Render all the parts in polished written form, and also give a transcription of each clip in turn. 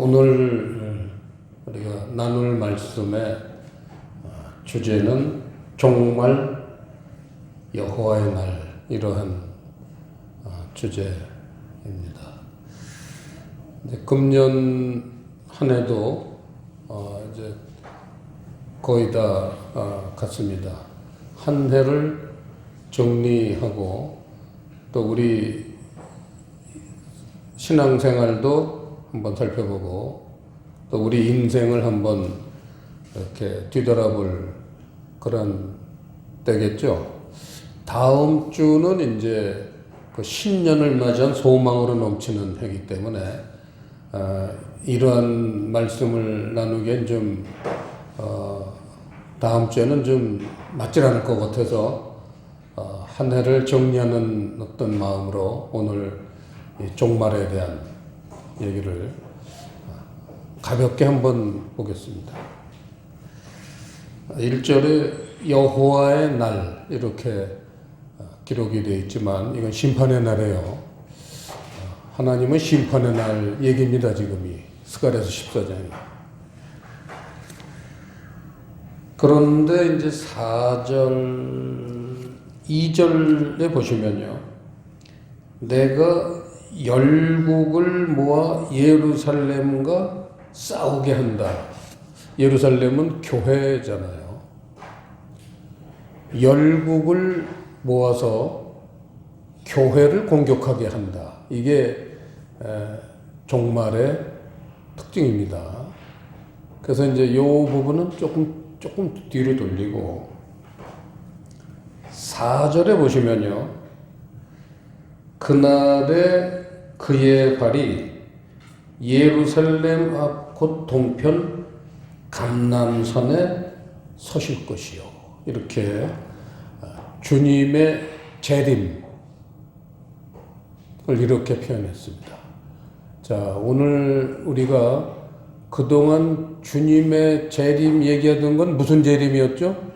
오늘 우리가 나눌 말씀의 주제는 종말 여호와의 날, 이러한 주제입니다. 이제 금년 한 해도 이제 거의 다 갔습니다. 한 해를 정리하고 또 우리 신앙생활도 한번 살펴보고 또 우리 인생을 한번 이렇게 뒤돌아볼 그런 때겠죠. 다음 주는 이제 그 신년을 맞이한 소망으로 넘치는 해이기 때문에 이러한 말씀을 나누기엔 좀 다음 주에는 좀 맞질 않을 것 같아서 한 해를 정리하는 어떤 마음으로 오늘 이 종말에 대한 얘기를 가볍게 한번 보겠습니다. 1절에 여호와의 날 이렇게 기록이 되어 있지만 이건 심판의 날이에요. 하나님은 심판의 날 얘기입니다. 지금이 스가랴서 14장이. 그런데 이제 4절 2절에 보시면요, 내가 열국을 모아 예루살렘과 싸우게 한다. 예루살렘은 교회잖아요. 열국을 모아서 교회를 공격하게 한다. 이게 종말의 특징입니다. 그래서 이제 이 부분은 조금 뒤로 돌리고 4절에 보시면요, 그날에 그의 발이 예루살렘 앞 곧 동편 감람산에 서실 것이요. 이렇게 주님의 재림을 이렇게 표현했습니다. 자, 오늘 우리가 그동안 주님의 재림 얘기하던 건 무슨 재림이었죠?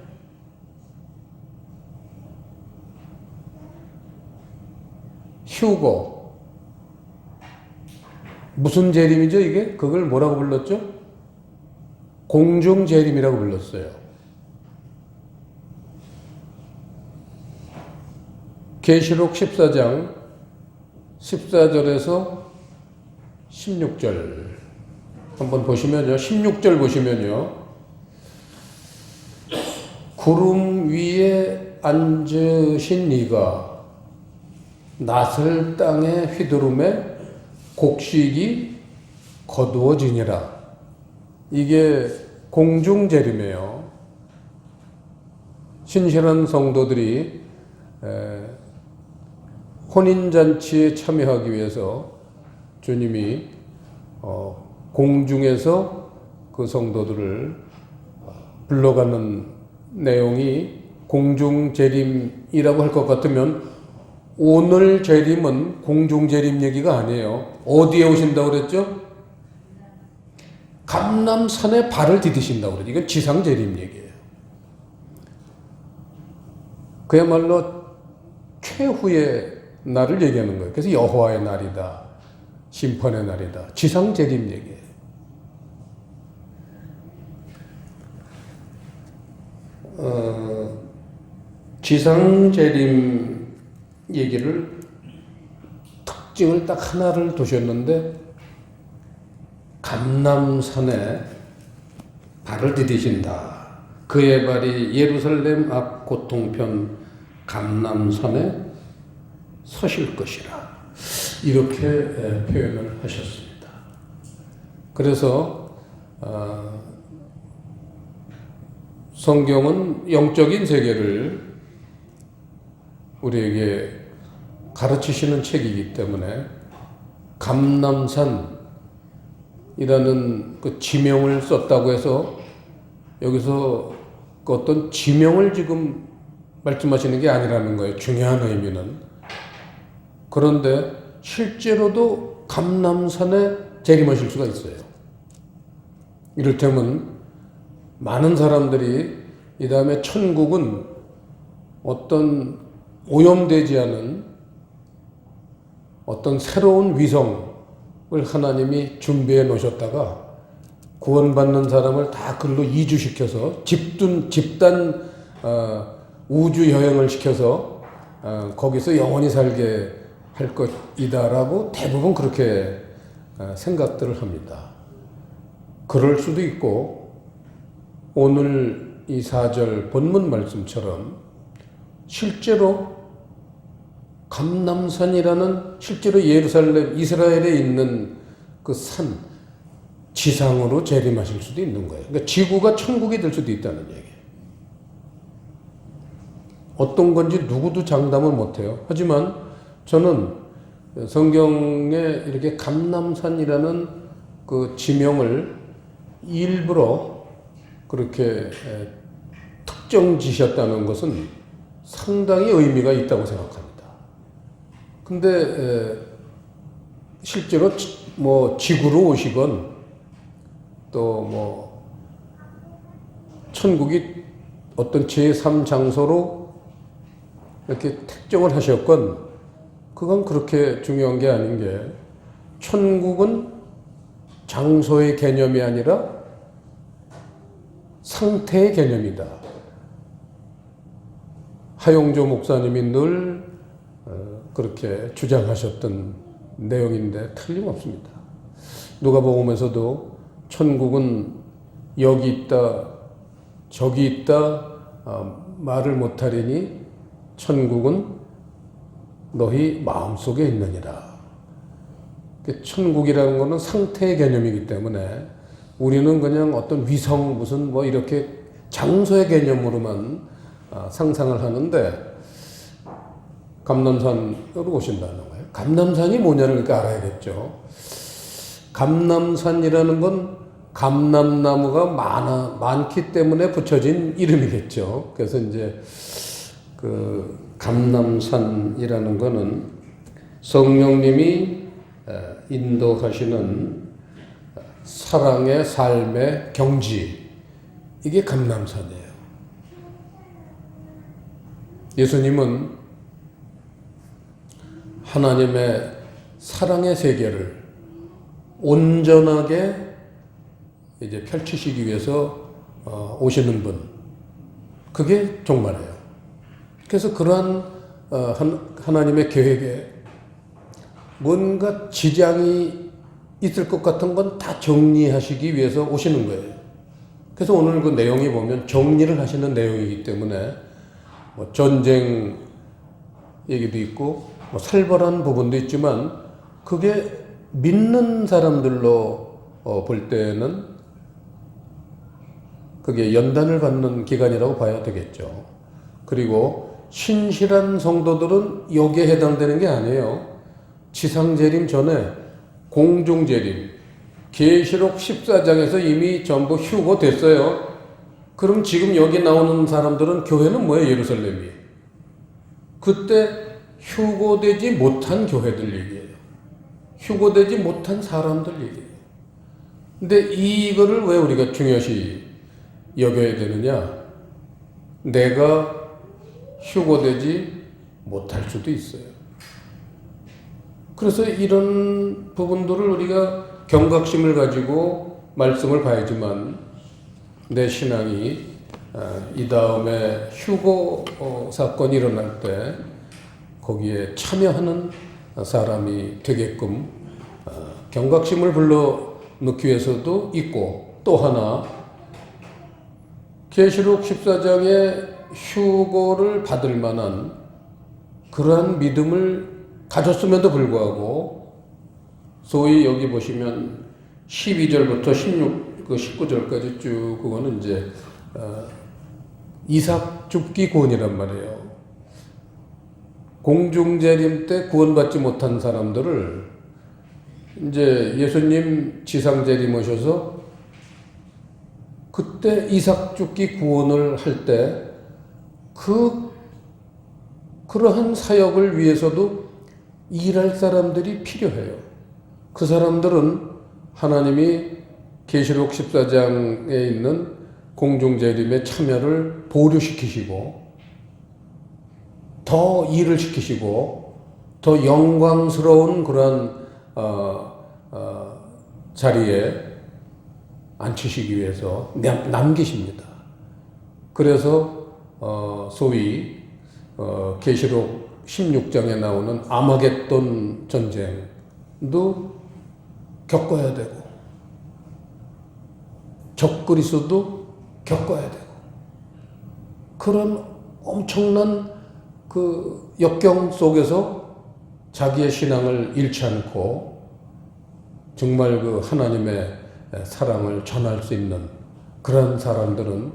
휴거. 무슨 재림이죠, 이게? 그걸 뭐라고 불렀죠? 공중 재림이라고 불렀어요. 계시록 14장 14절에서 16절 한번 보시면요. 16절 보시면요. 구름 위에 앉으신 이가 낫을 땅에 휘두름에 곡식이 거두어지니라. 이게 공중재림이에요. 신실한 성도들이 혼인잔치에 참여하기 위해서 주님이 공중에서 그 성도들을 불러가는 내용이 공중재림이라고 할 것 같으면 오늘 재림은 공중재림 얘기가 아니에요. 어디에 오신다고 그랬죠? 감람산에 발을 디디신다고 그랬죠. 이건 지상재림 얘기예요. 그야말로 최후의 날을 얘기하는 거예요. 그래서 여호와의 날이다, 심판의 날이다, 지상재림 얘기예요. 지상재림 얘기를 특징을 딱 하나를 두셨는데 감람산에 발을 디디신다. 그의 발이 예루살렘 앞 곧 동편 감람산에 서실 것이라. 이렇게 표현을 하셨습니다. 그래서 성경은 영적인 세계를 우리에게 가르치시는 책이기 때문에 감람산이라는 그 지명을 썼다고 해서 여기서 그 어떤 지명을 지금 말씀하시는 게 아니라는 거예요. 중요한 의미는. 그런데 실제로도 감람산에 재림하실 수가 있어요. 이를테면 많은 사람들이 이 다음에 천국은 어떤 오염되지 않은 어떤 새로운 위성, 하나님이 준비해 놓으셨다가 구원받는 사람을 다 글로 이주시켜서 집단 우주 여행을 시켜서 거기서 영원히 살게 할 것이다라고 대부분 그렇게 생각들을 합니다. 그럴 수도 있고 오늘 이 4절 본문 말씀처럼 실제로 감람산이라는 실제로 예루살렘 이스라엘에 있는 그 산 지상으로 재림하실 수도 있는 거예요. 그러니까 지구가 천국이 될 수도 있다는 얘기예요. 어떤 건지 누구도 장담을 못해요. 하지만 저는 성경에 이렇게 감람산이라는 그 지명을 일부러 그렇게 특정 지셨다는 것은 상당히 의미가 있다고 생각합니다. 근데 실제로 뭐 지구로 오시건 또 뭐 천국이 어떤 제3 장소로 이렇게 특정을 하셨건 그건 그렇게 중요한 게 아닌 게 천국은 장소의 개념이 아니라 상태의 개념이다. 하용조 목사님이 늘 그렇게 주장하셨던 내용인데 틀림없습니다. 누가복음에서도 천국은 여기 있다 저기 있다 말을 못하리니 천국은 너희 마음속에 있느니라. 천국이라는 것은 상태의 개념이기 때문에 우리는 그냥 어떤 위성 무슨 뭐 이렇게 장소의 개념으로만 상상을 하는데 감람산으로 오신다는 거예요. 감람산이 뭐냐를 그러니까 알아야겠죠. 감람산이라는 건 감람나무가 많기 때문에 붙여진 이름이겠죠. 그래서 이제 그 감람산이라는 거는 성령님이 인도하시는 사랑의 삶의 경지, 이게 감람산이에요. 예수님은 하나님의 사랑의 세계를 온전하게 이제 펼치시기 위해서 오시는 분, 그게 종말이에요. 그래서 그러한 하나님의 계획에 뭔가 지장이 있을 것 같은 건 다 정리하시기 위해서 오시는 거예요. 그래서 오늘 그 내용이 보면 정리를 하시는 내용이기 때문에 뭐 전쟁 얘기도 있고 뭐 살벌한 부분도 있지만 그게 믿는 사람들로 볼 때는 그게 연단을 받는 기간이라고 봐야 되겠죠. 그리고 신실한 성도들은 여기에 해당되는 게 아니에요. 지상재림 전에 공중재림, 계시록 14장에서 이미 전부 휴거됐어요. 그럼 지금 여기 나오는 사람들은 교회는 뭐예요? 예루살렘이. 그때 휴거되지 못한 교회들 얘기예요. 휴거되지 못한 사람들 얘기예요. 근데 이거를 왜 우리가 중요시 여겨야 되느냐? 내가 휴거되지 못할 수도 있어요. 그래서 이런 부분들을 우리가 경각심을 가지고 말씀을 봐야지만 내 신앙이 이 다음에 휴거 사건이 일어날 때 거기에 참여하는 사람이 되게끔 경각심을 불러넣기 위해서도 있고, 또 하나 계시록 14장의 휴거를 받을 만한 그러한 믿음을 가졌음에도 불구하고 소위 여기 보시면 12절부터 19절까지 쭉 그거는 이제 이삭 줍기 구원이란 말이에요. 공중재림 때 구원받지 못한 사람들을 이제 예수님 지상재림 오셔서 그때 이삭 줍기 구원을 할 때 그러한 사역을 위해서도 일할 사람들이 필요해요. 그 사람들은 하나님이 계시록 14장에 있는 공중재림의 참여를 보류시키시고 더 일을 시키시고 더 영광스러운 그러한 자리에 앉히시기 위해서 남기십니다. 그래서 소위 계시록 16장에 나오는 아마겟돈 전쟁도 겪어야 되고 적그리스도 겪어야 되고 그런 엄청난 그 역경 속에서 자기의 신앙을 잃지 않고 정말 그 하나님의 사랑을 전할 수 있는 그런 사람들은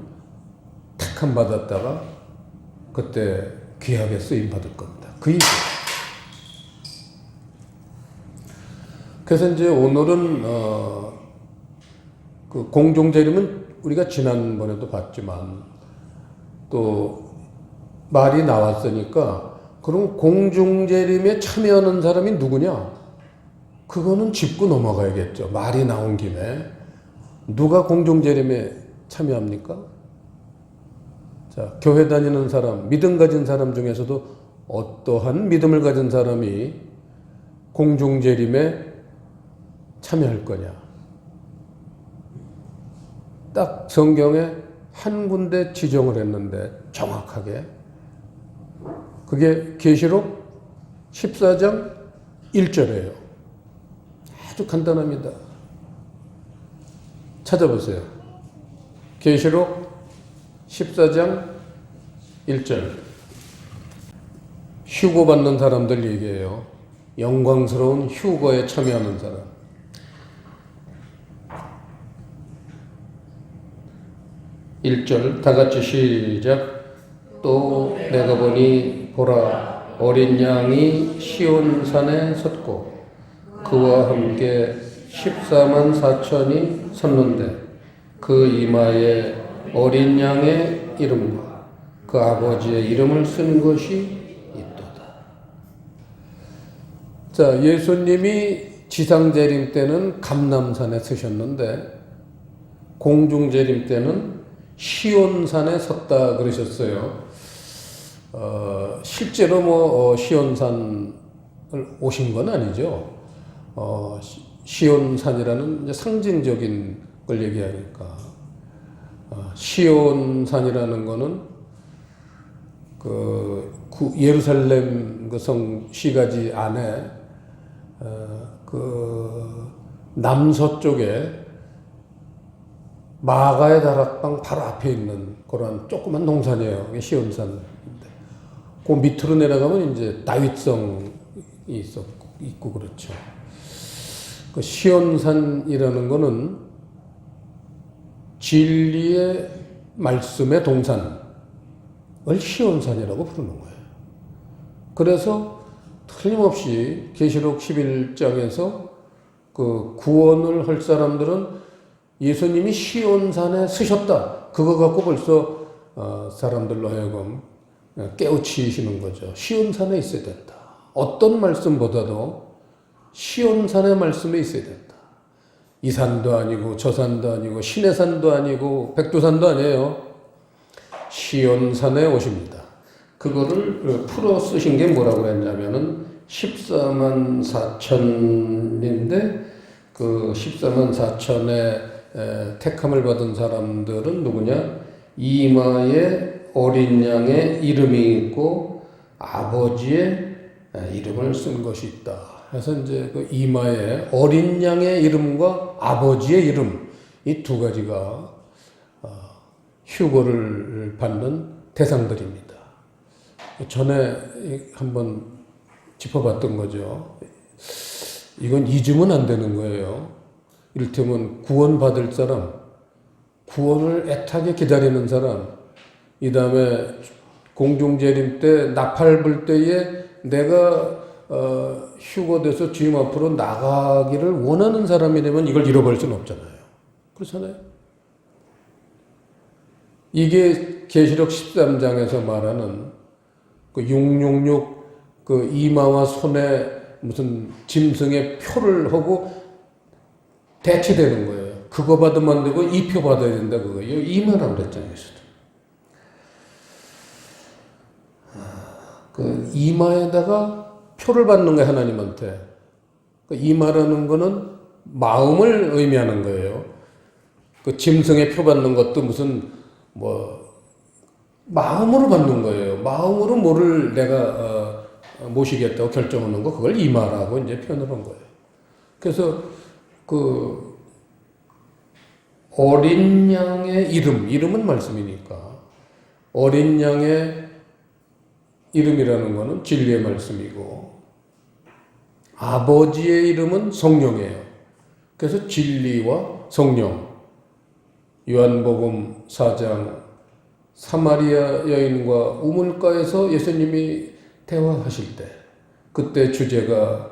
택함 받았다가 그때 귀하게 쓰임 받을 겁니다. 그 이유. 그래서 이제 오늘은 그 공중재림은 우리가 지난번에도 봤지만 또 말이 나왔으니까 그럼 공중재림에 참여하는 사람이 누구냐? 그거는 짚고 넘어가야겠죠. 말이 나온 김에 누가 공중재림에 참여합니까? 자, 교회 다니는 사람, 믿음 가진 사람 중에서도 어떠한 믿음을 가진 사람이 공중재림에 참여할 거냐? 딱 성경에 한 군데 지정을 했는데 정확하게 그게 계시록 14장 1절이에요. 아주 간단합니다. 찾아보세요. 계시록 14장 1절. 휴거 받는 사람들 얘기해요. 영광스러운 휴거에 참여하는 사람. 1절 다 같이 시작. 또 내가 보니 보라 어린 양이 시온산에 섰고 그와 함께 14만 4천이 섰는데 그 이마에 어린 양의 이름과 그 아버지의 이름을 쓴 것이 있도다. 자, 예수님이 지상재림 때는 감람산에 서셨는데 공중재림 때는 시온산에 섰다 그러셨어요. 실제로 시온산을 오신 건 아니죠. 시온산이라는 상징적인 걸 얘기하니까 시온산이라는 거는 그 예루살렘 그 성 시가지 안에 그 남서쪽에 마가의 다락방 바로 앞에 있는 그런 조그만 동산이에요. 시온산인데 그 밑으로 내려가면 이제 다윗성이 있고 그렇죠. 그 시온산이라는 거는 진리의 말씀의 동산을 시온산이라고 부르는 거예요. 그래서 틀림없이 계시록 11장에서 그 구원을 할 사람들은 예수님이 시온산에 서셨다. 그거 갖고 벌써 사람들로 하여금 깨우치시는 거죠. 시온산에 있어야 된다. 어떤 말씀보다도 시온산의 말씀에 있어야 된다. 이 산도 아니고 저 산도 아니고 신의 산도 아니고 백두산도 아니에요. 시온산에 오십니다. 그거를 풀어 쓰신 게 뭐라고 했냐면은 14만 4천인데 그 14만 4천의 택함을 받은 사람들은 누구냐? 이마에 어린 양의 이름이 있고 아버지의 이름을 쓴 것이 있다. 그래서 이제 그 이마에 어린 양의 이름과 아버지의 이름 이 두 가지가 휴거를 받는 대상들입니다. 전에 한번 짚어봤던 거죠. 이건 잊으면 안 되는 거예요. 이를테면 구원받을 사람, 구원을 애타게 기다리는 사람, 이 다음에 공중재림 때 나팔 불 때에 내가 휴거돼서 주님 앞으로 나가기를 원하는 사람이라면 이걸 잃어버릴 수는 없잖아요. 그렇잖아요. 이게 계시록 13장에서 말하는 그 666 그 이마와 손에 무슨 짐승의 표를 하고 대치되는 거예요. 그거 받으면 안 되고 이 표 받아야 된다 그거예요. 이마라고 그랬잖아요. 그 이마에다가 표를 받는 거예요. 하나님한테. 그 이마라는 거는 마음을 의미하는 거예요. 그 짐승에 표 받는 것도 무슨 뭐 마음으로 받는 거예요. 마음으로 뭐를 내가 모시겠다고 결정하는 거, 그걸 이마라고 이제 표현을 한 거예요. 그래서 그 어린 양의 이름은 말씀이니까 어린 양의 이름이라는 거는 진리의 말씀이고 아버지의 이름은 성령이에요. 그래서 진리와 성령. 요한복음 4장 사마리아 여인과 우물가에서 예수님이 대화하실 때 그때 주제가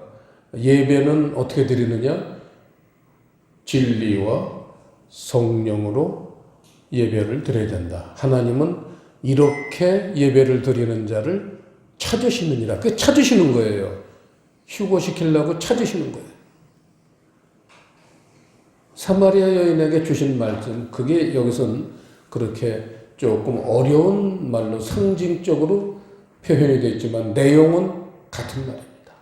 예배는 어떻게 드리느냐? 진리와 성령으로 예배를 드려야 된다. 하나님은 이렇게 예배를 드리는 자를 찾으시느니라. 그게 찾으시는 거예요. 휴고시키려고 찾으시는 거예요. 사마리아 여인에게 주신 말씀, 그게 여기서는 그렇게 조금 어려운 말로 상징적으로 표현이 되어 있지만 내용은 같은 말입니다.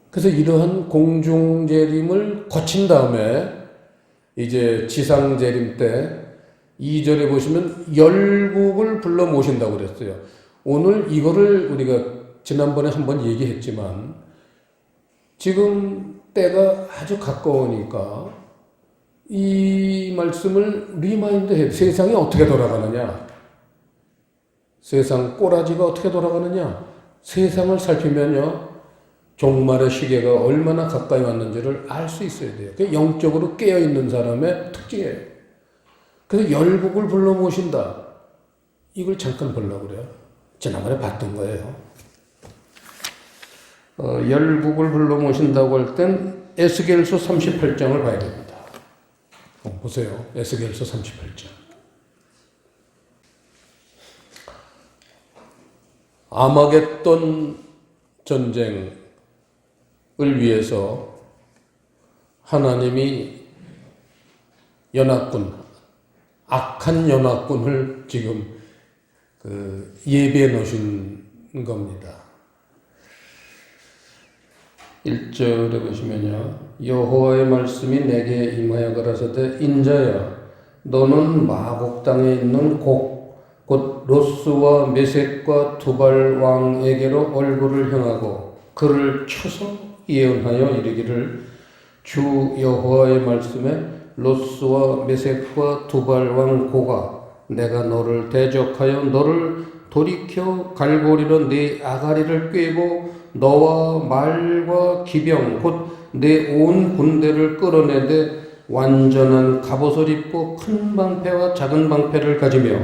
그래서 이러한 공중재림을 거친 다음에 이제 지상재림 때 2절에 보시면 열국을 불러 모신다고 그랬어요. 오늘 이거를 우리가 지난번에 한번 얘기했지만 지금 때가 아주 가까우니까 이 말씀을 리마인드해. 세상이 어떻게 돌아가느냐? 세상 꼬라지가 어떻게 돌아가느냐? 세상을 살피면요, 종말의 시계가 얼마나 가까이 왔는지를 알 수 있어야 돼요. 그게 영적으로 깨어있는 사람의 특징이에요. 그래서 열국을 불러 모신다. 이걸 잠깐 보려고 그래요. 지난번에 봤던 거예요. 열국을 불러 모신다고 할 땐 에스겔서 38장을 봐야 됩니다. 보세요. 에스겔서 38장. 아마겟돈 전쟁을 위해서 하나님이 연합군, 악한 연합군을 지금 예비해 놓으신 겁니다. 1절에 보시면요, 여호와의 말씀이 내게 임하여 가라사대 인자야 너는 마곡 땅에 있는 곧 로스와 메섹과 두발 왕에게로 얼굴을 향하고 그를 쳐서 예언하여 이르기를 주 여호와의 말씀에 로스와 메섹과 두발 왕 고가 내가 너를 대적하여 너를 돌이켜 갈고리로 네 아가리를 꿰고 너와 말과 기병 곧 내 온 군대를 끌어내되 완전한 갑옷을 입고 큰 방패와 작은 방패를 가지며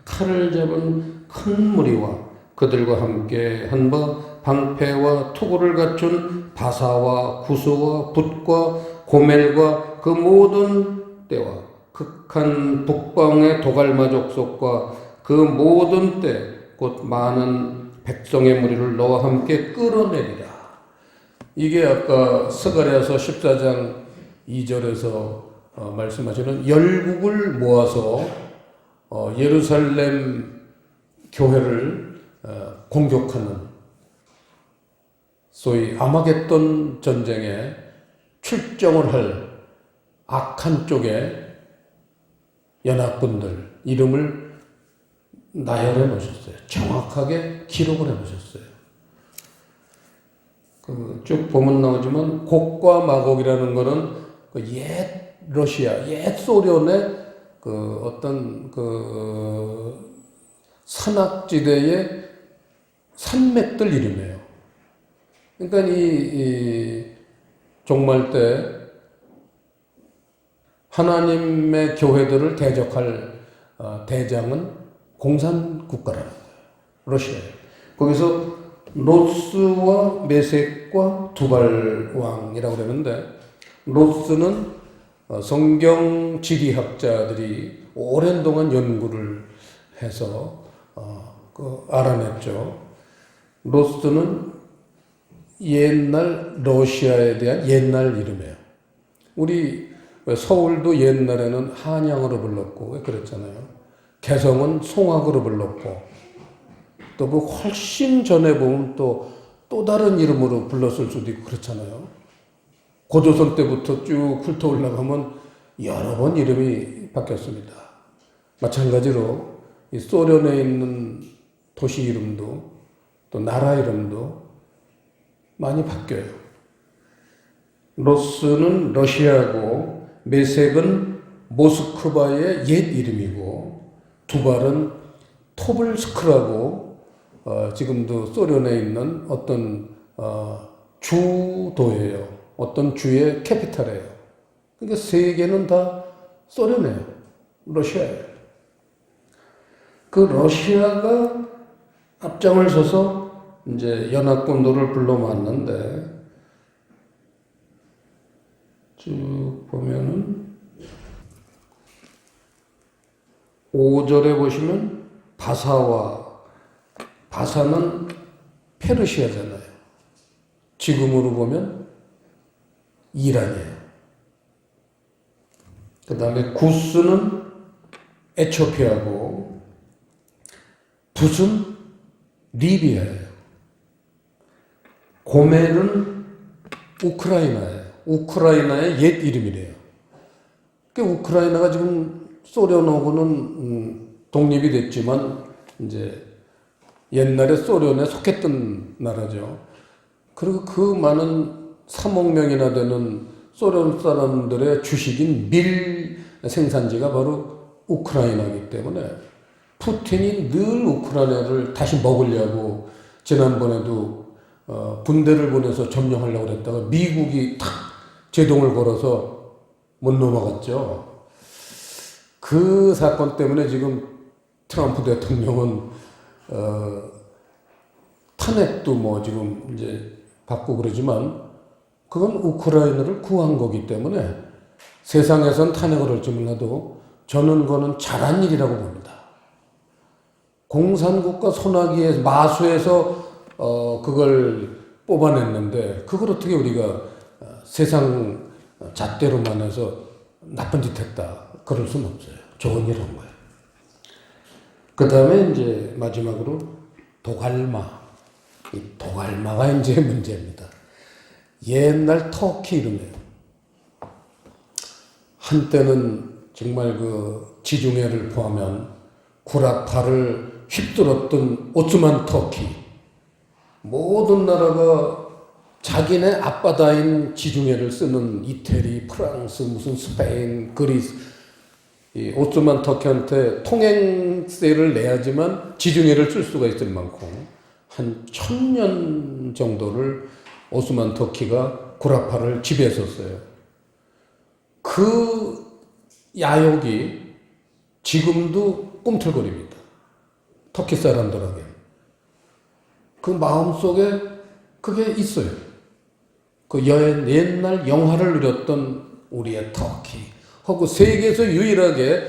칼을 잡은 큰 무리와 그들과 함께 한 바 방패와 투구를 갖춘 바사와 구스와 붓과 고멜과 그 모든 때와 극한 북방의 도갈마 족속과 그 모든 때 곧 많은 백성의 무리를 너와 함께 끌어내리라. 이게 아까 스가랴서 14장 2절에서 말씀하시는 열국을 모아서 예루살렘 교회를 공격하는 소위 아마겟돈 전쟁에 출정을 할 악한 쪽의 연합군들 이름을 나열해 놓으셨어요. 정확하게 기록을 해 놓으셨어요. 쭉 보면 나오지만 곡과 마곡이라는 거는 옛 러시아, 옛 소련의 어떤 산악지대의 산맥들 이름이에요. 그러니까 이 종말 때 하나님의 교회들을 대적할 대장은 공산국가라는 거예요. 러시아예요. 거기서 로스와 메섹과 두발왕이라고 그러는데 로스는 성경 지리학자들이 오랜 동안 연구를 해서 알아냈죠. 로스는 옛날 러시아에 대한 옛날 이름이에요. 우리 서울도 옛날에는 한양으로 불렀고 그랬잖아요. 개성은 송악으로 불렀고 또 그 훨씬 전에 보면 또 다른 이름으로 불렀을 수도 있고 그렇잖아요. 고조선 때부터 쭉 훑어 올라가면 여러 번 이름이 바뀌었습니다. 마찬가지로 이 소련에 있는 도시 이름도 또 나라 이름도 많이 바뀌어요. 로스는 러시아고 메색은 모스크바의 옛 이름이고 두발은 토블스크라고 지금도 소련에 있는 어떤 주도예요. 어떤 주의 캐피탈이에요. 그러니까 세 개는 다 소련이에요. 러시아예요. 그 러시아가 앞장을 서서 이제 연합군도를 불러왔는데 쭉 보면은 5절에 보시면 바사는 페르시아잖아요. 지금으로 보면 이란이에요. 그 다음에 구스는 에티오피아고 붓은 리비아예요. 고멜은 우크라이나예요. 우크라이나의 옛 이름이래요. 그 우크라이나가 지금 소련하고는 독립이 됐지만 이제 옛날에 소련에 속했던 나라죠. 그리고 그 많은 3억 명이나 되는 소련 사람들의 주식인 밀 생산지가 바로 우크라이나이기 때문에 푸틴이 늘 우크라이나를 다시 먹으려고 지난번에도 군대를 보내서 점령하려고 그랬다가 미국이 탁 제동을 걸어서 못 넘어갔죠. 그 사건 때문에 지금 트럼프 대통령은 탄핵도 뭐 지금 이제 받고 그러지만 그건 우크라이나를 구한 거기 때문에 세상에선 탄핵을 할지 몰라도 저는 그거는 잘한 일이라고 봅니다. 공산국가 소나기에 마수에서 그걸 뽑아냈는데 그걸 어떻게 우리가 세상 잣대로만 해서 나쁜 짓 했다 그럴 수는 없어요. 좋은 일 한 거예요. 그 다음에 이제 마지막으로 도갈마. 이 도갈마가 이제 문제입니다. 옛날 터키 이름이에요. 한때는 정말 그 지중해를 포함한 구라파를 휩쓸었던 오스만 터키. 모든 나라가 자기네 앞바다인 지중해를 쓰는 이태리, 프랑스, 무슨 스페인, 그리스, 이 오스만 터키한테 통행세를 내야지만 지중해를 쓸 수가 있을 만큼 한 1000년 정도를 오스만 터키가 구라파를 지배했었어요. 그 야욕이 지금도 꿈틀거립니다. 터키 사람들에게. 그 마음속에 그게 있어요. 그 옛날 영화를 누렸던 우리의 터키. 하고 세계에서 유일하게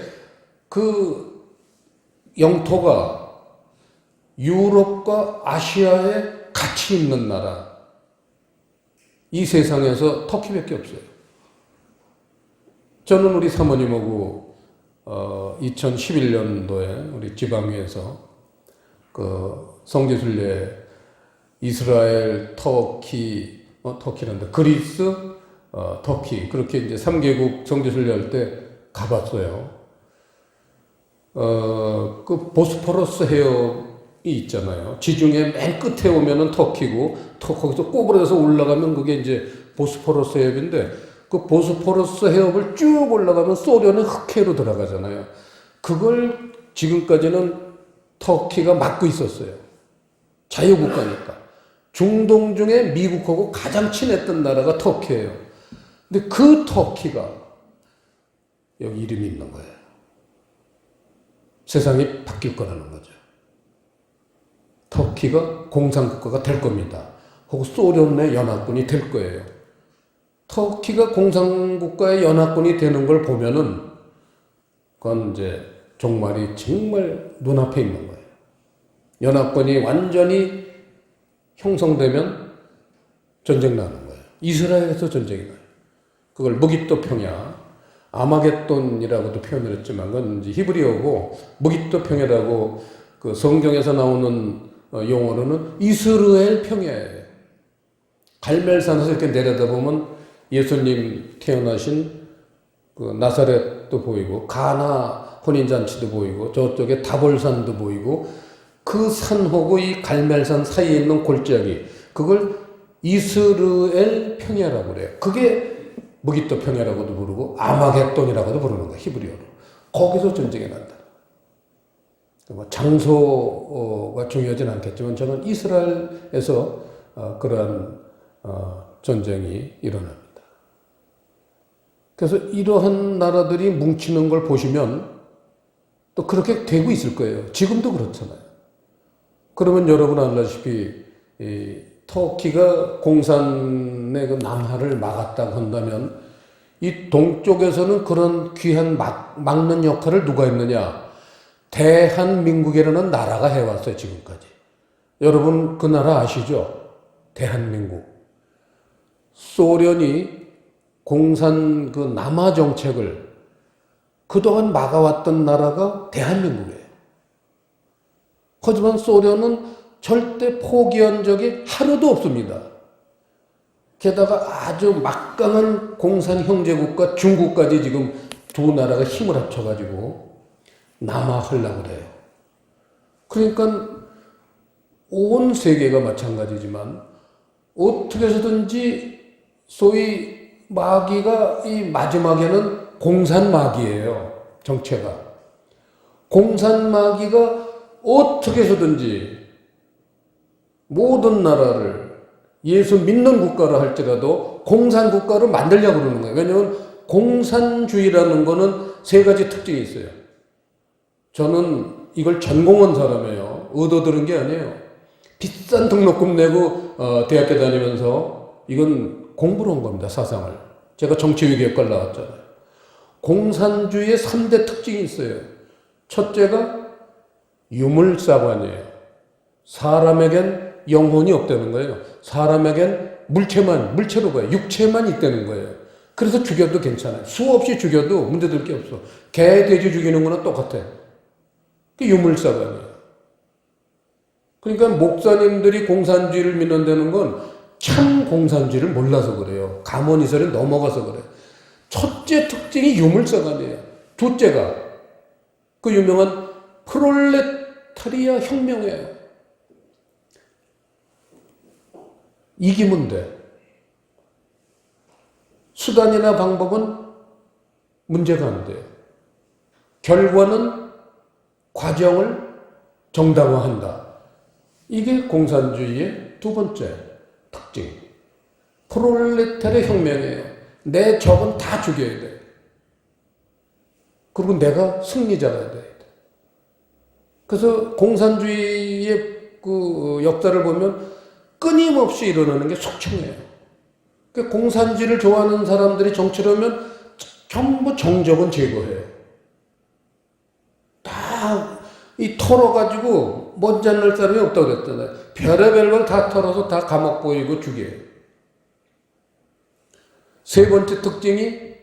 그 영토가 유럽과 아시아에 같이 있는 나라. 이 세상에서 터키밖에 없어요. 저는 우리 사모님하고 2011년도에 우리 지방위에서 그 성지순례 이스라엘, 터키란다. 그리스, 터키. 그렇게 이제 3개국 성지순례 할 때 가봤어요. 그 보스포러스 해협이 있잖아요. 지중해 맨 끝에 오면은 터키고, 거기서 꼬부라져서 올라가면 그게 이제 보스포러스 해협인데, 그 보스포러스 해협을 쭉 올라가면 소련의 흑해로 들어가잖아요. 그걸 지금까지는 터키가 막고 있었어요. 자유국가니까. 중동 중에 미국하고 가장 친했던 나라가 터키예요. 근데 그 터키가 여기 이름이 있는 거예요. 세상이 바뀔 거라는 거죠. 터키가 공산국가가 될 겁니다. 혹은 소련의 연합군이 될 거예요. 터키가 공산국가의 연합군이 되는 걸 보면은 그건 이제 종말이 정말 눈앞에 있는 거예요. 연합군이 완전히 형성되면 전쟁 나는 거예요. 이스라엘에서 전쟁이 나요. 그걸 무기토 평야, 아마겟돈이라고도 표현을 했지만 그건 이제 히브리어고 무기토 평야라고 그 성경에서 나오는 용어로는 이스라엘 평야예요. 갈멜산에서 이렇게 내려다보면 예수님 태어나신 그 나사렛도 보이고 가나 혼인잔치도 보이고 저쪽에 다볼산도 보이고 그 산하고 이 갈멜산 사이에 있는 골짜기 그걸 이스르엘 평야라고 그래요. 그게 무기토 평야라고도 부르고 아마겟돈이라고도 부르는 거예요. 히브리어로. 거기서 전쟁이 난다. 뭐 장소가 중요하진 않겠지만 저는 이스라엘에서 그러한 전쟁이 일어납니다. 그래서 이러한 나라들이 뭉치는 걸 보시면 또 그렇게 되고 있을 거예요. 지금도 그렇잖아요. 그러면 여러분 알다시피 터키가 공산의 그 남하를 막았다고 한다면 이 동쪽에서는 그런 귀한 막는 역할을 누가 했느냐? 대한민국이라는 나라가 해왔어요, 지금까지. 여러분 그 나라 아시죠? 대한민국. 소련이 공산 그 남하 정책을 그동안 막아왔던 나라가 대한민국이에요. 하지만 소련은 절대 포기한 적이 하루도 없습니다. 게다가 아주 막강한 공산 형제국과 중국까지 지금 두 나라가 힘을 합쳐가지고 남하하려고 그래요. 그러니까 온 세계가 마찬가지지만 어떻게 해서든지 소위 마귀가 이 마지막에는 공산 마귀예요. 정체가. 공산 마귀가 어떻게 해서든지 모든 나라를 예수 믿는 국가로 할지라도 공산 국가로 만들려고 그러는 거예요. 왜냐하면 공산주의라는 거는 세 가지 특징이 있어요. 저는 이걸 전공한 사람이에요. 의도 들은 게 아니에요. 비싼 등록금 내고 대학교 다니면서 이건 공부를 한 겁니다. 사상을. 제가 정치외교학과를 나왔잖아요. 공산주의의 3대 특징이 있어요. 첫째가 유물사관이에요. 사람에겐 영혼이 없다는 거예요. 사람에겐 물체로 봐요. 육체만 있다는 거예요. 그래서 죽여도 괜찮아요. 수없이 죽여도 문제될 게 없어. 개, 돼지 죽이는 거는 똑같아. 그게 유물사관이에요. 그러니까 목사님들이 공산주의를 믿는다는 건 참 공산주의를 몰라서 그래요. 가문이설에 넘어가서 그래요. 첫째 특징이 유물사관이에요. 둘째가 그 유명한 프롤레타리아 혁명이에요. 이기면 돼. 수단이나 방법은 문제가 안 돼요. 결과는 과정을 정당화한다. 이게 공산주의의 두 번째 특징. 프롤레타리아 혁명이에요. 내 적은 다 죽여야 돼. 그리고 내가 승리자가 돼야 돼. 그래서 공산주의의 그 역사를 보면 끊임없이 일어나는 게 속청이에요. 그러니까 공산주의를 좋아하는 사람들이 정치를 하면 전부 정적은 제거해요. 다 이 털어가지고 먼지 안 날 사람이 없다고 그랬잖아요. 별의별 걸 다 털어서 다 감옥 보이고 죽여요. 세 번째 특징이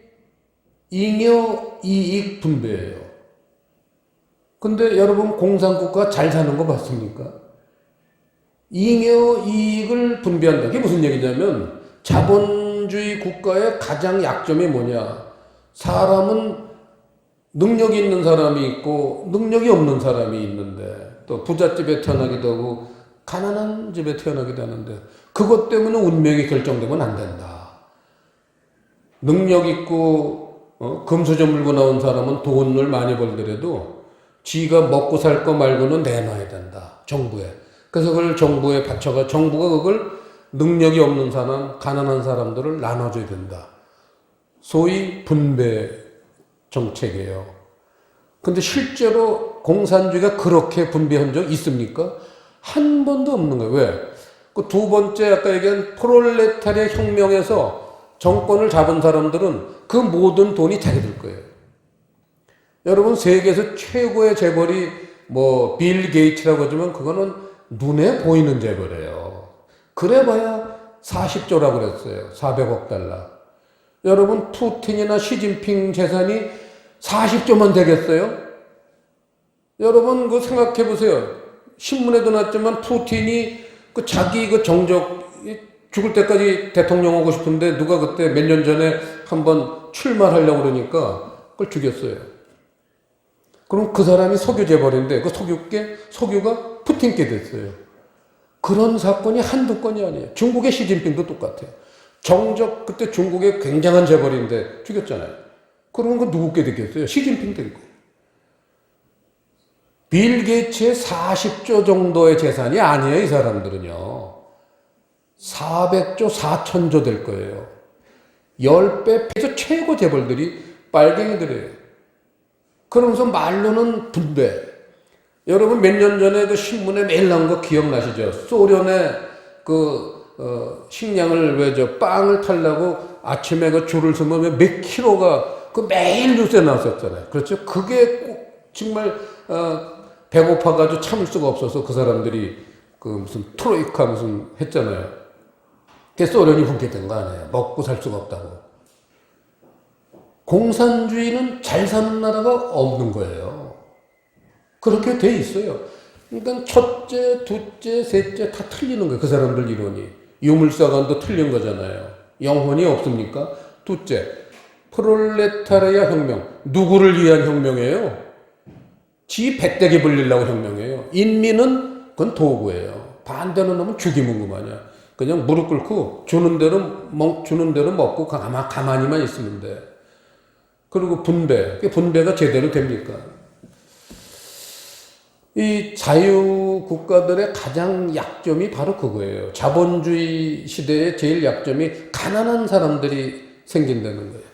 잉여 이익 분배예요. 근데 여러분 공산국가 잘 사는 거 봤습니까? 잉여 이익을 분배한다. 그게 무슨 얘기냐면 자본주의 국가의 가장 약점이 뭐냐? 사람은 능력이 있는 사람이 있고 능력이 없는 사람이 있는데 또 부잣집에 태어나기도 하고 가난한 집에 태어나기도 하는데 그것 때문에 운명이 결정되면 안 된다. 능력 있고 금수저 물고 나온 사람은 돈을 많이 벌더라도 지가 먹고 살 거 말고는 내놔야 된다. 정부에. 그래서 그걸 정부에 바쳐가 정부가 그걸 능력이 없는 사람, 가난한 사람들을 나눠줘야 된다. 소위 분배 정책이에요. 근데 실제로 공산주의가 그렇게 분배한 적 있습니까? 한 번도 없는 거예요. 왜? 그 두 번째 아까 얘기한 프롤레타리아 혁명에서 정권을 잡은 사람들은 그 모든 돈이 자기들 거예요. 여러분 세계에서 최고의 재벌이 뭐 빌 게이츠라고 하지만 그거는 눈에 보이는 재벌이에요. 그래봐야 40조라고 그랬어요. 400억 달러. 여러분 푸틴이나 시진핑 재산이 40조만 되겠어요? 여러분 그 생각해 보세요. 신문에도 났지만 푸틴이 그 자기 그 정적 죽을 때까지 대통령 하고 싶은데 누가 그때 몇 년 전에 한번 출마하려고 그러니까 그걸 죽였어요. 그럼 그 사람이 석유 재벌인데 그 석유가 푸틴께 됐어요. 그런 사건이 한두 건이 아니에요. 중국의 시진핑도 똑같아요. 정적 그때 중국의 굉장한 재벌인데 죽였잖아요. 그러면 그 누구께 됐겠어요? 시진핑 된 거예요. 빌 게이츠의 40조 정도의 재산이 아니에요, 이 사람들은요. 400조, 4천조 될 거예요. 10배 패서 최고 재벌들이 빨갱이들이에요. 그러면서 말로는 분배. 여러분 몇 년 전에 그 신문에 매일 나온 거 기억나시죠? 소련의 식량을 빵을 타려고 아침에 그 줄을 서면 몇 킬로가 그 매일 뉴스에 나왔었잖아요. 그렇죠? 그게 꼭 정말 배고파가지고 참을 수가 없어서 그 사람들이 그 무슨 트로이카 무슨 했잖아요. 그게 소련이 붕괴된 거 아니에요. 먹고 살 수가 없다고. 공산주의는 잘 사는 나라가 없는 거예요. 그렇게 돼 있어요. 그러니까 첫째, 둘째, 셋째 다 틀리는 거예요. 그 사람들 이론이. 유물사관도 틀린 거잖아요. 영혼이 없습니까? 둘째, 프롤레타리아 혁명. 누구를 위한 혁명이에요? 지 배때기 불리려고 혁명이에요. 인민은 그건 도구예요. 반대는 놈은 죽이면 그만이야. 그냥 무릎 꿇고 주는 대로 먹고 가만히만 있으면 돼. 그리고 분배가 제대로 됩니까? 이 자유 국가들의 가장 약점이 바로 그거예요. 자본주의 시대의 제일 약점이 가난한 사람들이 생긴다는 거예요.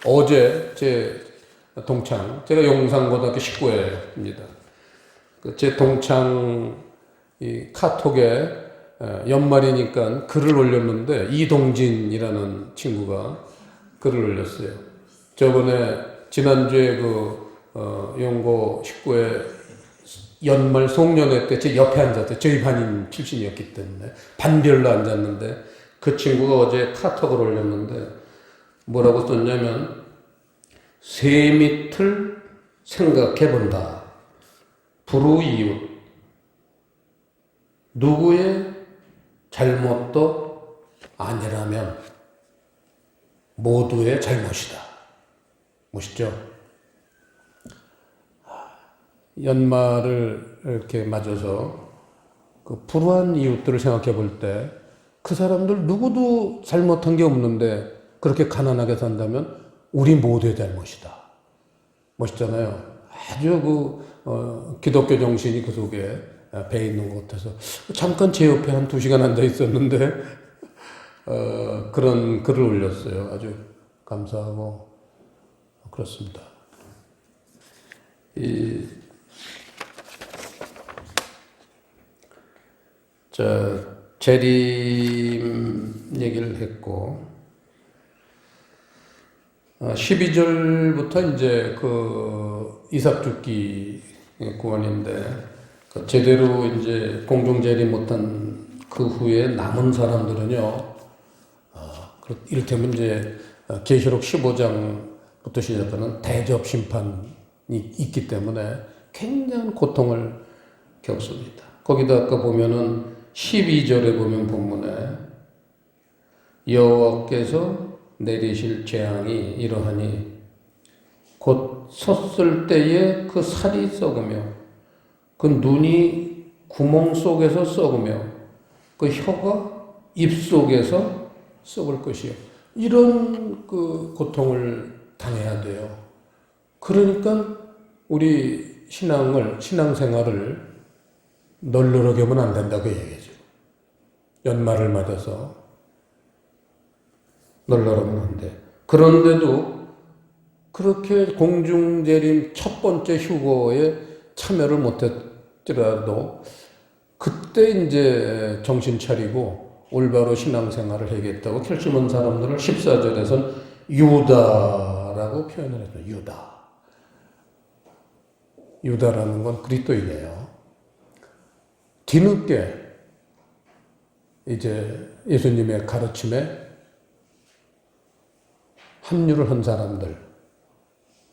어제 제 동창, 제가 용산고등학교 19회입니다. 제 동창 이 카톡에 연말이니까 글을 올렸는데 이동진이라는 친구가 글을 올렸어요. 저번에 지난주에 용고 19회 연말 송년회 때 제 옆에 앉았대요. 저희 반인 출신이었기 때문에 반별로 앉았는데 그 친구가 어제 카톡을 올렸는데 뭐라고 썼냐면 쇠밑을 생각해본다. 불우이웃. 누구의 잘못도 아니라면 모두의 잘못이다. 멋있죠? 연말을 이렇게 맞아서 그 불우한 이웃들을 생각해 볼 때 그 사람들 누구도 잘못한 게 없는데 그렇게 가난하게 산다면 우리 모두의 잘못이다. 멋있잖아요. 아주 기독교 정신이 그 속에 배 있는 것 같아서 잠깐 제 옆에 한 2시간 앉아 있었는데 그런 글을 올렸어요. 아주 감사하고 그렇습니다. 재림 얘기를 했고 12절부터 이제 이삭 죽기 구원인데 제대로 이제 공중 재림 못한 그 후에 남은 사람들은요, 이를테면 이제 계시록 15장부터 시작하는 대접 심판이 있기 때문에 굉장한 고통을 겪습니다. 거기다 아까 보면은 12절에 보면 본문에 여호와께서 내리실 재앙이 이러하니 곧 섰을 때에 그 살이 썩으며 그 눈이 구멍 속에서 썩으며 그 혀가 입 속에서 썩을 것이요. 이런 고통을 당해야 돼요. 그러니까 우리 신앙생활을 널널하게 하면 안 된다고 얘기하죠. 연말을 맞아서 널널하면 안 돼. 그런데도 그렇게 공중재림 첫 번째 휴거에 참여를 못했더라도 그때 이제 정신 차리고 올바로 신앙생활을 해야겠다고 결심한 사람들을 14절에서는 유다라고 표현을 했어요. 유다라는 건 그리스도인이에요. 뒤늦게 이제 예수님의 가르침에 합류를 한 사람들을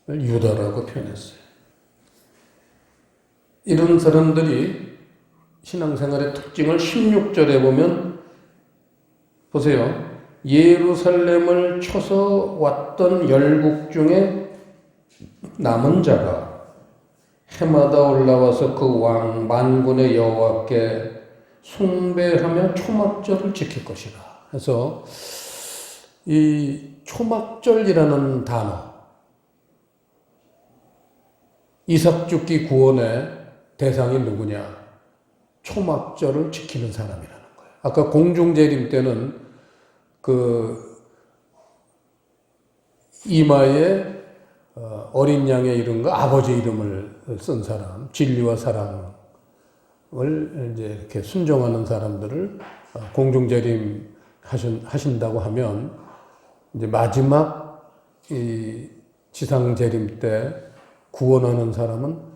유다라고 표현했어요. 이런 사람들이 신앙생활의 특징을 16절에 보면 보세요. 예루살렘을 쳐서 왔던 열국 중에 남은 자가 해마다 올라와서 그 왕 만군의 여호와께 숭배하며 초막절을 지킬 것이라. 그래서 이 초막절이라는 단어, 이삭 죽기 구원의 대상이 누구냐? 초막절을 지키는 사람이라는 거예요. 아까 공중재림 때는 그 이마에 어린 양의 이름과 아버지 이름을 쓴 사람, 진리와 사랑을 이제 이렇게 순종하는 사람들을 공중재림 하신다고 하면 이제 마지막 이 지상재림 때 구원하는 사람은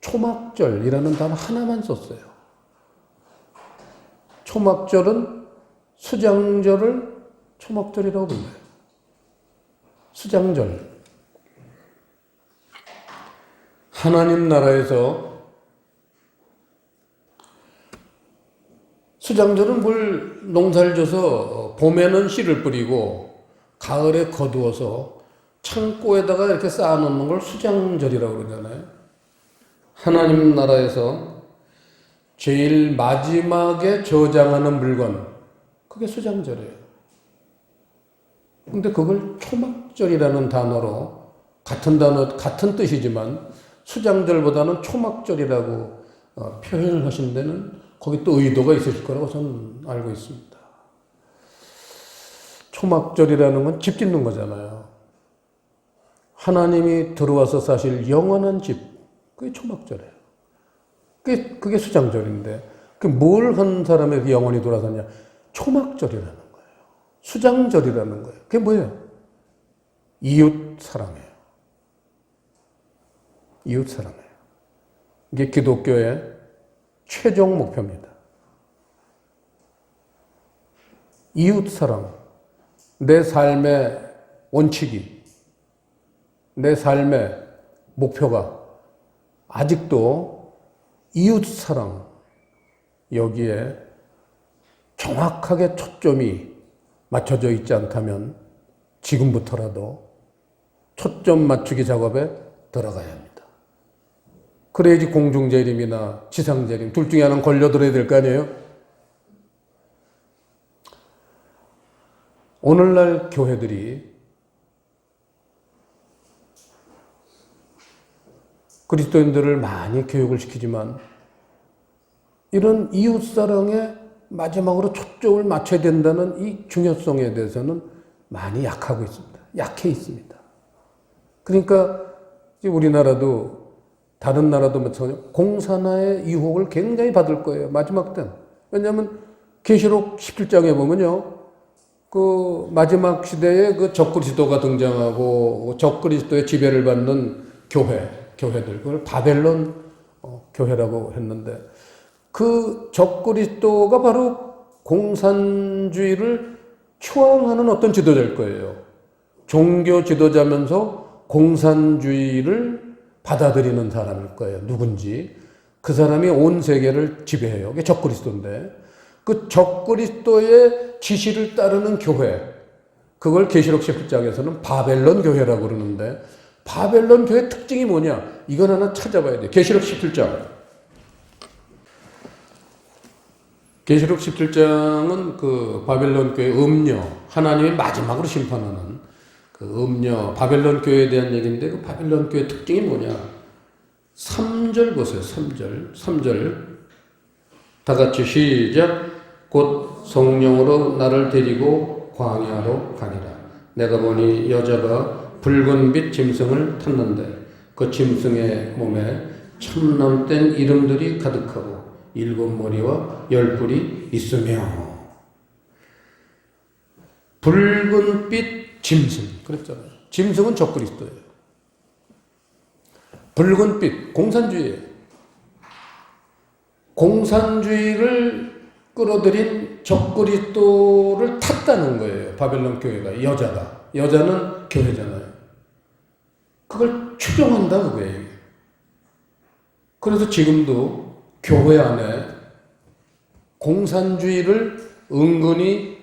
초막절이라는 단어 하나만 썼어요. 초막절은 수장절을 초막절이라고 불러요. 수장절. 하나님 나라에서 수장절은 뭘 농사를 져서 봄에는 씨를 뿌리고 가을에 거두어서 창고에다가 이렇게 쌓아놓는 걸 수장절이라고 그러잖아요. 하나님 나라에서 제일 마지막에 저장하는 물건, 그게 수장절이에요. 근데 그걸 초막절이라는 단어로 같은 단어, 같은 뜻이지만 수장절보다는 초막절이라고 표현을 하신 데는 거기 또 의도가 있으실 거라고 저는 알고 있습니다. 초막절이라는 건 집 짓는 거잖아요. 하나님이 들어와서 사실 영원한 집, 그게 초막절이에요. 그게 수장절인데, 뭘 한 사람에게 영원히 돌아서냐? 초막절이라는 거예요. 수장절이라는 거예요. 그게 뭐예요? 이웃 사랑이에요. 이웃 사랑이에요. 이게 기독교의 최종 목표입니다. 이웃 사랑. 내 삶의 원칙이, 내 삶의 목표가 아직도 이웃 사랑, 여기에 정확하게 초점이 맞춰져 있지 않다면 지금부터라도 초점 맞추기 작업에 들어가야 합니다. 그래야지 공중재림이나 지상재림 둘 중에 하나는 걸려들어야 될 거 아니에요? 오늘날 교회들이 그리스도인들을 많이 교육을 시키지만 이런 이웃사랑에 마지막으로 초점을 맞춰야 된다는 이 중요성에 대해서는 많이 약하고 있습니다. 약해 있습니다. 그러니까 우리나라도 다른 나라도 마찬가지로 공산화의 유혹을 굉장히 받을 거예요. 마지막 때는. 왜냐하면 계시록 17장에 보면요. 그 마지막 시대에 그 적그리스도가 등장하고 적그리스도의 지배를 받는 교회들, 그걸 바벨론 교회라고 했는데 그 적그리스도가 바로 공산주의를 추앙하는 어떤 지도자일 거예요. 종교 지도자면서 공산주의를 받아들이는 사람일 거예요. 누군지. 그 사람이 온 세계를 지배해요. 그게 적그리스도인데 그 적그리스도의 지시를 따르는 교회, 그걸 계시록 17장에서는 바벨론 교회라고 그러는데 바벨론 교회 특징이 뭐냐? 이건 하나 찾아봐야 돼. 계시록 17장. 계시록 17장은 그 바벨론 교회 음녀, 하나님이 마지막으로 심판하는 그 음녀, 바벨론 교회에 대한 얘기인데 그 바벨론 교회 특징이 뭐냐? 3절 보세요. 3절. 다 같이 시작. 곧 성령으로 나를 데리고 광야로 가니라. 내가 보니 여자가 붉은 빛 짐승을 탔는데 그 짐승의 몸에 참남된 이름들이 가득하고 7머리와 10뿔이 있으며 붉은 빛 짐승 그랬잖아요. 짐승은 적그리스도예요. 붉은 빛 공산주의예요. 공산주의를 끌어들인 적그리스도를 탔다는 거예요. 바벨론 교회가. 여자는 교회잖아요. 그걸 추종한다 그거예요. 그래서 지금도 교회 안에 공산주의를 은근히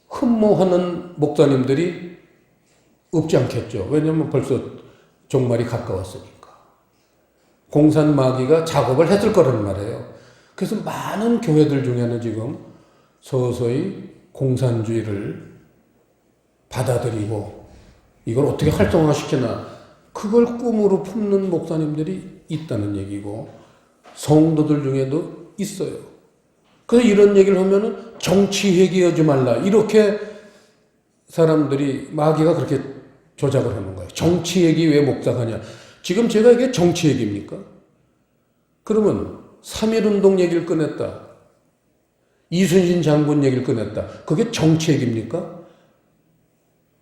흠모하는 목사님들이 없지 않겠죠. 왜냐하면 벌써 종말이 가까웠으니까. 공산마귀가 작업을 했을 거란 말이에요. 그래서 많은 교회들 중에는 지금 서서히 공산주의를 받아들이고 이걸 어떻게 활성화시키나 그걸 꿈으로 품는 목사님들이 있다는 얘기고 성도들 중에도 있어요. 그래서 이런 얘기를 하면은 정치 회귀하지 말라 이렇게 사람들이 마귀가 그렇게 조작을 하는 거예요. 정치 얘기 왜 목사가 하냐. 지금 제가 이게 정치 얘기입니까? 그러면 3.1운동 얘기를 꺼냈다. 이순신 장군 얘기를 꺼냈다. 그게 정치 얘기입니까?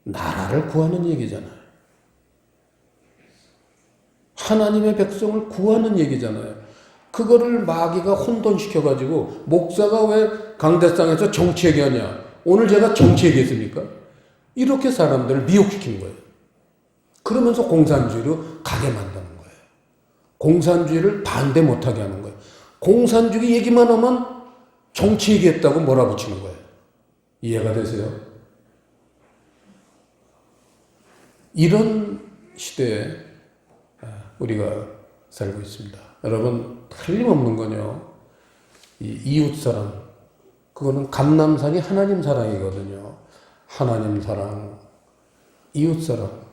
나라를 구하는 얘기잖아요. 하나님의 백성을 구하는 얘기잖아요. 그거를 마귀가 혼돈시켜가지고 목사가 왜 강대상에서 정치 얘기하냐. 오늘 제가 정치 얘기했습니까? 이렇게 사람들을 미혹시키는 거예요. 그러면서 공산주의로 가게 만드는 거예요. 공산주의를 반대 못하게 하는 거예요. 공산주의 얘기만 하면 정치 얘기했다고 몰아붙이는 거예요. 이해가 되세요? 이런 시대에 우리가 살고 있습니다. 여러분 틀림없는 건요. 이 이웃사랑 그거는 감람산이 하나님 사랑이거든요. 하나님 사랑, 이웃사랑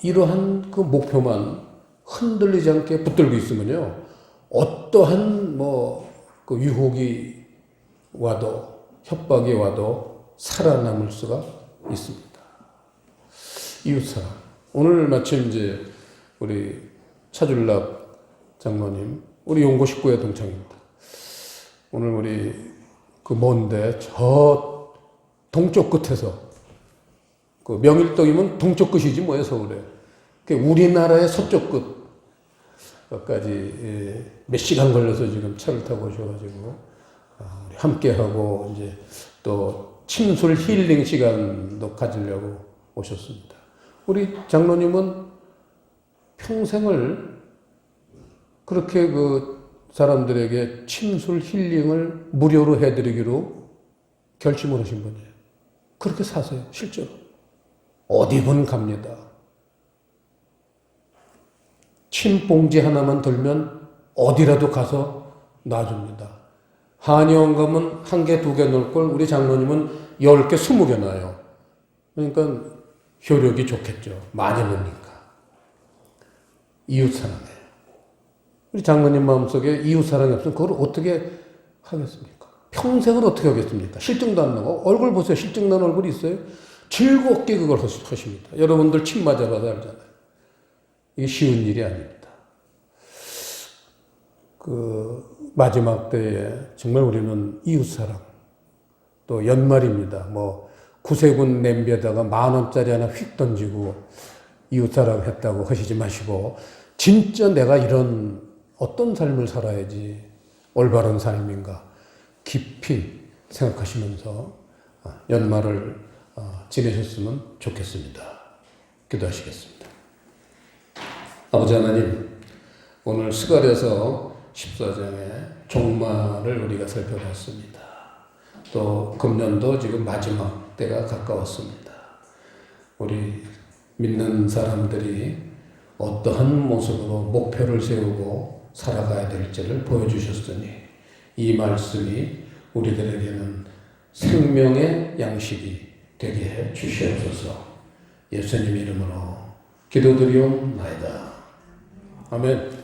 이러한 그 목표만 흔들리지 않게 붙들고 있으면요. 어떠한 그 유혹이 와도 협박이 와도 살아남을 수가 있습니다. 이웃사랑. 오늘 마침 이제 우리 차준락 장로님, 우리 용고 식구의 동창입니다. 오늘 우리 그 먼데 저 동쪽 끝에서 그 명일동이면 동쪽 끝이지 뭐예요, 서울에. 우리나라의 서쪽 끝까지 몇 시간 걸려서 지금 차를 타고 오셔가지고 함께하고 이제 또 침술 힐링 시간도 가지려고 오셨습니다. 우리 장로님은 평생을 그렇게 그 사람들에게 침술 힐링을 무료로 해드리기로 결심을 하신 분이에요. 그렇게 사세요, 실제로. 어디든 갑니다. 침봉지 하나만 들면 어디라도 가서 놔줍니다. 한의원 가면 1개, 2개 넣을 걸 우리 장로님은 10개, 20개 놔요. 그러니까 효력이 좋겠죠. 많이 넣으니까. 이웃사랑이에요. 우리 장로님 마음속에 이웃사랑이 없으면 그걸 어떻게 하겠습니까? 평생을 어떻게 하겠습니까? 실증도 안 나고. 얼굴 보세요. 실증 난 얼굴이 있어요? 즐겁게 그걸 하십니다. 여러분들 침 맞아봐서 알잖아요. 이게 쉬운 일이 아닙니다. 그 마지막 때에 정말 우리는 이웃사랑, 또 연말입니다. 구세군 냄비에다가 10,000원짜리 하나 휙 던지고 이웃사랑 했다고 하시지 마시고 진짜 내가 이런 어떤 삶을 살아야지 올바른 삶인가 깊이 생각하시면서 연말을 지내셨으면 좋겠습니다. 기도하시겠습니다. 아버지 하나님, 오늘 스가랴서 14장의 종말을 우리가 살펴봤습니다. 또 금년도 지금 마지막 때가 가까웠습니다. 우리 믿는 사람들이 어떠한 모습으로 목표를 세우고 살아가야 될지를 보여주셨으니 이 말씀이 우리들에게는 생명의 양식이 되게 해 주시옵소서. 예수님 이름으로 기도드리옵나이다. 아멘.